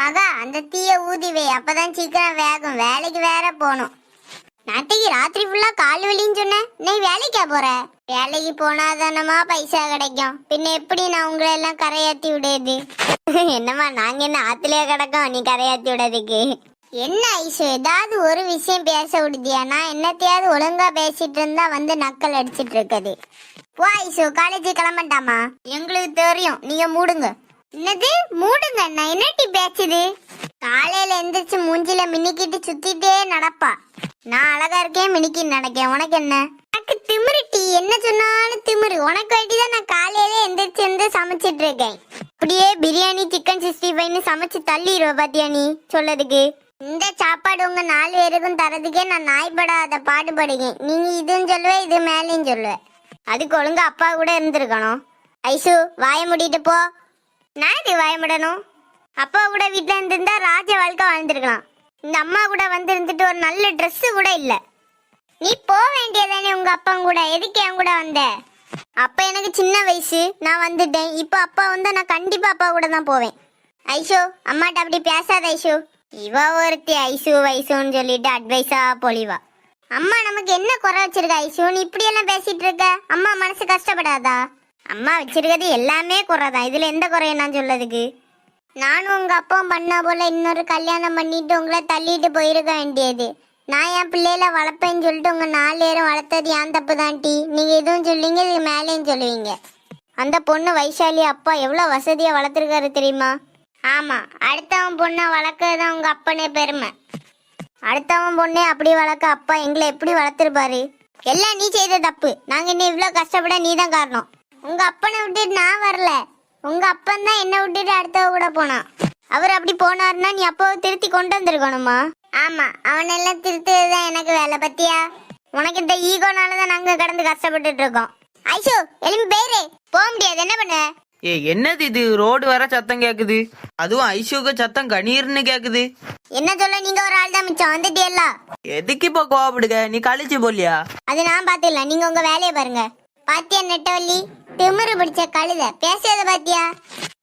மகா அந்த தீய ஊதி வை, அப்பதான் சீக்கிரம் வேகும். வேலைக்கு வேற போகணும். நேற்றுக்கு ராத்திரி ஃபுல்லா கால் வலின்னு சொன்னேன். நீ வேலைக்கா போற? வேலைக்கு போனாதானமா பைசா கிடைக்கும். பின்ன எப்படி நான் உங்களை எல்லாம் கரையாத்தி விடுறது? என்னம்மா நாங்க என்ன ஆத்துலயே கிடக்கோம் நீ கரையாத்தி விடுறதுக்கு? என்ன ஐசு, ஏதாவது ஒரு விஷயம் பேச விடுதியா? நான் என்னத்தையாவது ஒழுங்கா பேசிட்டு இருந்தா வந்து நக்கல் அடிச்சிட்டு இருக்குது. போ ஐசு, காலேஜ் கிளம்பட்டாமா? எங்களுக்கு தெரியும், நீங்க மூடுங்க. என்னது மூடுங்க? நான் என்னட்டி பேசுது? காலையில எந்திரிச்சு மூஞ்சில மின்னிக்கிட்டு சுத்திட்டே நடப்பா. நான் அழகா இருக்கேன் மினிக்கி நடக்கேன், உனக்கு என்ன? எனக்கு திமிரு டீ, என்ன சொன்னாலும் திமிரு. உனக்கு வேண்டிதான் நான் காலையில எந்திரிச்சு இருந்து சமைச்சிட்டு இருக்கேன். அப்படியே பிரியாணி சிக்கன் 65 சமைச்சு தள்ளிடுவ பாத்தியா நீ சொல்லதுக்கு? இந்த சாப்பாடு உங்க 4 பேருக்கும் தரதுக்கே நான் நாய்படாத பாடுபடுங்க. நீங்க இதுன்னு சொல்லுவேன், இது மேலேயும் சொல்லுவேன். அதுக்கு ஒழுங்கா அப்பா கூட இருந்திருக்கணும். ஐசு வாய மூடிட்டு போ. நான் இது வாய முடணும்? அப்பா கூட வீட்டுல இருந்திருந்தா ராஜ வாழ்க்கை வாழ்ந்துருக்கலாம். இந்த அம்மா கூட வந்து இருந்துட்டு ஒரு நல்ல ட்ரெஸ் கூட இல்ல. நீ போக வேண்டியதானே உங்க அப்பா கூட? எதுக்கு என் கூட வந்த? அப்ப எனக்கு சின்ன வயசு, நான் வந்துட்டேன். இப்ப அப்பா வந்தா நான் கண்டிப்பா அப்பா கூட தான் போவேன். ஐஷோ அம்மாட்ட அப்படி பேசாத ஐஷோ. இவ ஒருத்தி ஐசு வயசுன்னு சொல்லிட்டு அட்வைஸா பொழிவா. அம்மா நமக்கு என்ன குறை வச்சிருக்க ஐசு? நீ இப்படி எல்லாம் பேசிட்டு இருக்க. அம்மா மனசு கஷ்டப்படாதா? அம்மா வச்சிருக்கிறது எல்லாமே குறைதான், இதுல எந்த குறைய நான் சொல்லதுக்கு? நானும் உங்க அப்பாவும் பண்ண போல இன்னொரு கல்யாணம் பண்ணிட்டு உங்களை தள்ளிட்டு போயிருக்க வேண்டியது. நான் என் பிள்ளையில வளர்ப்பேன்னு சொல்லிட்டு உங்க 4 பேரும் வளர்த்தது ஏன் தப்பு தான் டீ. நீங்க எதுவும் சொல்லுவீங்க, இதுக்கு மேலேயும் சொல்லுவீங்க. அந்த பொண்ணு வைஷாலி அப்பா எவ்வளவு வசதியா வளர்த்துருக்காரு தெரியுமா? ஆமா, அடுத்தவன் பொண்ணை வளர்க்கறதுதான் உங்க அப்பனே பெருமை. அடுத்தவன் பொண்ணே அப்படி வளர்க்க அப்பா எங்களை எப்படி வளர்த்துருப்பாரு? எல்லாம் நீ செய்த தப்பு. நாங்க இன்னும் இவ்வளவு கஷ்டப்பட நீ தான் காரணம். உங்க அப்பனை விட்டுட்டு நான் வரல, உங்க அப்பன் தான் என்ன விட்டுட்டு அடுத்தவ கூட போனான். அவர் அப்படி போனாருன்னா நீ அப்பாவை திருத்தி கொண்டு வந்திருக்கணுமா? ஆமா, அவனெல்லாம் திருத்துறதுதான் எனக்கு வேலை பத்தியா? உனக்கு இந்த ஈகோனாலதான் நாங்க கடந்து கஷ்டப்பட்டுட்டு இருக்கோம். ஐஷோ எலும்பி பேரு போக முடியாது, என்ன பண்ண? என்னது இது? ரோடு வர சத்தம் கேக்குது, அதுவும் ஐஷுக்கு சத்தம் கணீர்னு கேக்குது. என்ன சொல்ல, நீங்க ஒரு ஆள் தான் மிச்சம் வந்துட்டியல்ல. எதுக்கு இப்ப கோவப்படுங்க? நீ காலேஜ் போலியா? அது நான் பாத்துல, நீங்க உங்க வேலையை பாருங்க. பாத்தியா நெட்டவள்ளி, திமிரு பிடிச்ச கழுத பேசுறத பாத்தியா?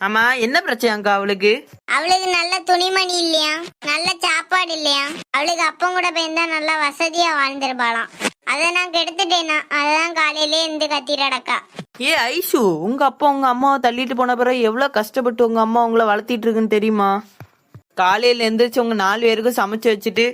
ஆமா, என்ன பிரச்சனை அவளுக்கு? அவளுக்கு நல்ல துணிமணி இல்லையா, நல்ல சாப்பாடு இல்லையா. அவளுக்கு அப்பம் கூட போயிருந்தா நல்லா வசதியா வாழ்ந்திருப்பாளாம். அதை நான் கெடுத்துட்டேனா, அதான் காலையிலே இருந்து கத்திரடக்கா. ஐஷு, உங்க அப்பா உங்க அம்மாவை தள்ளிட்டு போன பிறகு எவ்வளவு கஷ்டப்பட்டு உங்க அம்மா உங்களை வளர்த்திட்டு இருக்குன்னு தெரியுமா? காலையில எந்திரிச்சு உங்க 4 பேருக்கும் சமைச்சு வச்சுட்டு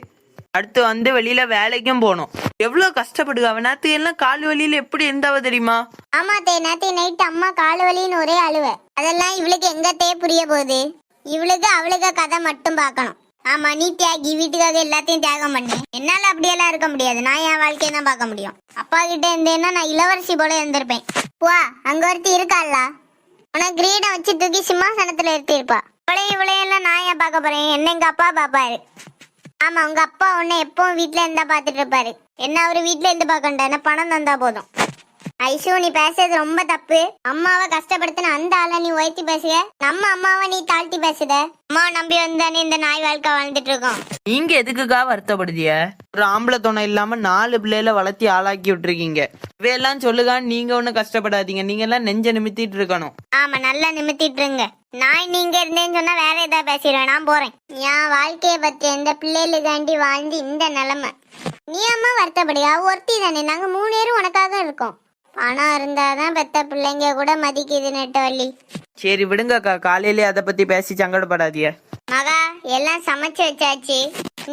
அடுத்து வந்து வெளியில வேலைக்கும் போனோம். எவ்வளவு கஷ்டப்படுங்க. அவன் நேத்து எல்லாம் கால் வலியில எப்படி இருந்தாவ தெரியுமா? ஆமா தே, நேத்து நைட் அம்மா கால் வலின்னு ஒரே அழுவ. அதெல்லாம் இவளுக்கு எங்கத்தே புரிய போகுது? இவளுக்கு அவளுக்கு கதை மட்டும் பார்க்கணும். ஆமா, நீ தியாகி, வீட்டுக்காக எல்லாத்தையும் தியாகம் பண்ணு. என்னால அப்படியெல்லாம் இருக்க முடியாது. நான் என் வாழ்க்கையை தான் பார்க்க முடியும். அப்பா கிட்ட இருந்தேன்னா நான் இளவரசி போல இருந்திருப்பேன். வா, அங்க ஒருத்தி இருக்காள்ல, உனக்கு கிரீடம் வச்சு தூக்கி சிம்மாசனத்துல இருத்திருப்பா. இவளையெல்லாம் நான் ஏன் பார்க்க போறேன்? என்ன எங்க அப்பா பாப்பாரு. ஆமா, உங்க அப்பா உன்னை எப்பவும் வீட்டுல இருந்தா பாத்துட்டு இருப்பாரு. என்ன அவரு வீட்டுல இருந்து பாக்கண்டா, என்ன பணம் தந்தா போதும். ஐஷு, நீ பேசுறது ரொம்ப தப்பு. அம்மாவை கஷ்டப்படுத்தின அந்த ஆளை நீ உயர்த்தி பேசுக, நம்ம அம்மாவை நீ தாழ்த்தி பேசுத. அம்மாவை நம்பி வந்தானே இந்த நாய் வாழ்க்கை வாழ்ந்துட்டு இருக்கோம். நீங்க எதுக்குக்கா வருத்தப்படுதிய? ஒரு ஆம்பளை துணை இல்லாம 4 பிள்ளைல வளர்த்தி ஆளாக்கி விட்டுருக்கீங்க. இவையெல்லாம் சொல்லுகான்னு நீங்க ஒண்ணு கஷ்டப்படாதீங்க. நீங்க எல்லாம் நெஞ்ச நிமித்திட்டு இருக்கணும். ஆமா, நல்லா நிமித்திட்டு இருங்க. நான் நீங்க இருந்தேன்னு சொன்னா வேற ஏதாவது பேசிடுவேன். நான் போறேன். என் வாழ்க்கைய பத்தி எந்த பிள்ளைகளுக்காண்டி வாழ்ந்து இந்த நிலைமை. நீ அம்மா வருத்தப்படுயா? ஒருத்தி தானே, நாங்க 3 பேரும் உனக்காக இருக்கோம். பணம் இருந்தாதான் பெத்த பிள்ளைங்க கூட மதிக்குது நெட்டவள்ளி. சரி விடுங்கக்கா, காலையிலே அதை பத்தி பேசி சங்கடப்படாதிய. மகா, எல்லாம் சமைச்சு வச்சாச்சு.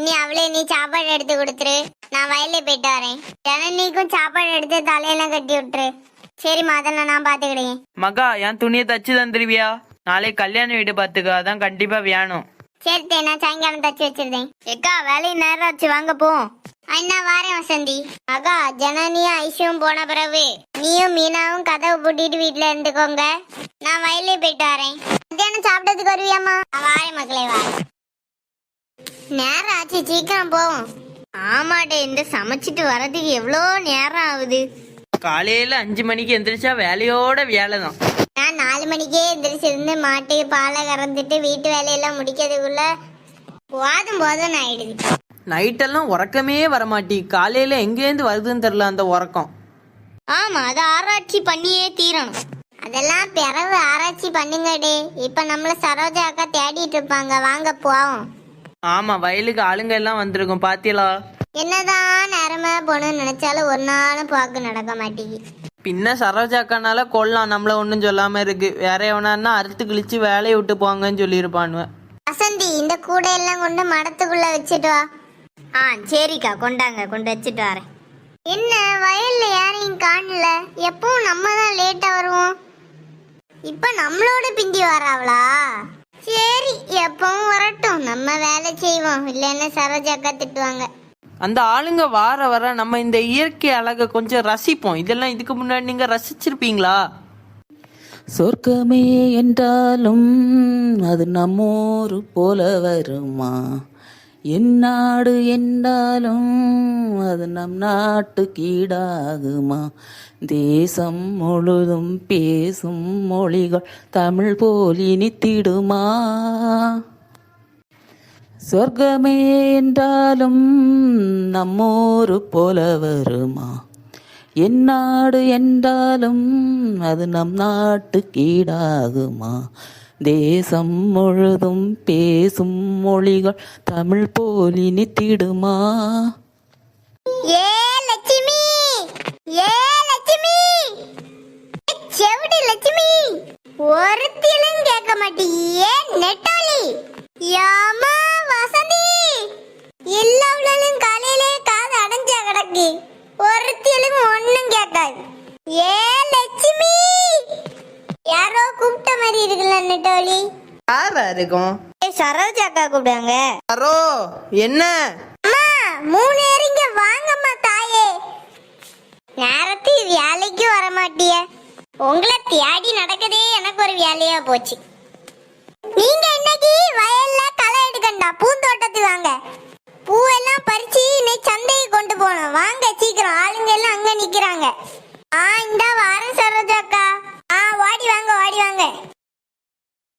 நீ அவளே நீ சாப்பாடு எடுத்து கொடுத்துரு. நான் வயல்ல போயிட்டு வரேன். ஜனனிக்கும் சாப்பாடு எடுத்து தலையெல்லாம் கட்டி விட்டுரு. சரிம்மா, அதெல்லாம் நான் பாத்துக்கிட்டேன். மகா, என் துணியை தச்சு தந்துருவியா? நாளை கல்யாண வீடு பாத்துக்க, அதான் கண்டிப்பா வேணும். சரி, நான் சாயங்காலம் தச்சு வச்சிருந்தேன். எக்கா, வேலையை நேரம் ஆச்சு, வாங்க போவோம். அண்ணா வாரேன் வசந்தி. மகா, ஜனனியும் ஐஷுவும் போன பிறகு நீயும் மீனாவும் கதவை பூட்டிட்டு வீட்டுல இருந்துக்கோங்க. நான் வயலே போயிட்டு வரேன். மத்தியானம் சாப்பிட்டதுக்கு வருவியாமா? வாரேன் மக்களே, வாரேன். நேரம் ஆச்சு, சீக்கிரம் போவோம். ஆமாட்டே, இந்த சமைச்சிட்டு வர்றதுக்கு எவ்வளோ நேரம் ஆகுது. காலையில 5 மணிக்கு எந்திரிச்சா வேலையோட வேலைதான். நான் 4 மணிக்கே எந்திரிச்சிருந்து மாட்டு பாலை கறந்துட்டு வீட்டு வேலையெல்லாம் முடிக்கிறதுக்குள்ள போதும் போதும் ஆயிடுது. நைட்டெல்லாம் உறக்கமே வரமாட்டி. காலையில எங்கேருந்து வருதுன்னு தெரியல அந்த உறக்கம். ஆமா, அதை ஆராய்ச்சி பண்ணியே தீரணும். அதெல்லாம் பிறகு ஆராய்ச்சி பண்ணுங்கடே. இப்ப நம்மள சரோஜா அக்கா தேடிட்டு இருப்பாங்க, வாங்க போவோம். ஆமா, வயலுக்கு ஆளுங்க எல்லாம் வந்திருக்கும் பாத்தீங்களா? என்னதான் நேரமா போகணும்னு நினைச்சாலும் ஒரு நாளும் போக்கு நடக்க மாட்டேங்குது. பின்ன சரோஜாக்கானால கொள்ளலாம், நம்மள ஒன்றும் சொல்லாம இருக்கு. வேற எவனா அறுத்து கிழிச்சு வேலையை விட்டு போங்கன்னு சொல்லியிருப்பானுவேன். வசந்தி, இந்த கூடையெல்லாம் கொண்டு மடத்துக்குள்ள வச்சுட்டு வா. சரிக்கா, கொண்டாங்க, கொண்டு வச்சுட்டு வரேன். என்ன வயல்ல யாரையும் காணல? எப்பவும் நம்ம தான் லேட்டா வருவோம், இப்ப நம்மளோட பிந்தி வராவளா? சரி, எப்பவும் வரட்டும், நம்ம வேலை செய்வோம், இல்லைன்னா சரோஜாக்கா திட்டுவாங்க. அந்த ஆளுங்க வார வர நம்ம இந்த இயற்கை அழகை கொஞ்சம் ரசிப்போம். இதெல்லாம் இதுக்கு முன்னாடி நீங்க ரசிச்சிருப்பீங்களா? சொர்க்கமே என்றாலும் அது நம்மூரு போல வருமா, எந்நாடு என்றாலும் அது நம் நாட்டு கீடாகுமா, தேசம் முழுதும் பேசும் மொழிகள் தமிழ் போல் இனித்திடுமா, சொர்க்கமே என்றாலும் நம்மூரு போல வருமா, எந்நாடு என்றாலும் அது நம் நாட்டு கீடாகுமா, தேசம் முழுதும் பேசும் மொழிகள் தமிழ் போல் இனித்திடுமா. ஏ லட்சுமி, ஏ லட்சுமி, செவிடு லட்சுமி, ஒருத்திலும் கேட்க மாட்டீங்க நெட்டாளி. யாமா வசந்தி, எல்லாவளும் காலையிலே காது அடைஞ்சா கிடக்கு, ஒருத்திலும் ஒன்னும் கேட்காது. ஏ லட்சுமி, யாரோ கூப்பிட்ட மாதிரி இருக்குல்ல நெட்டாளி? யாரா இருக்கும்? சரோஜா அக்கா கூப்பிடுவாங்க. அரோ, என்ன? அம்மா, 3 ஏறிங்க வாங்கம்மா தாயே. நேரத்துக்கு வேலைக்கு வர மாட்டிய, உங்களை தேடி நடக்கதே எனக்கு ஒரு வேலையா போச்சு. நீங்க இன்னைக்கு வயல்ல களை எடுக்கண்டா, பூந்தோட்டத்துக்கு வாங்க. பூவெல்லாம் பறிச்சு இன்னைக்கு சந்தைக்கு கொண்டு போகணும், வாங்க சீக்கிரம், ஆளுங்க எல்லாம் அங்க நிக்கிறாங்க. இந்தா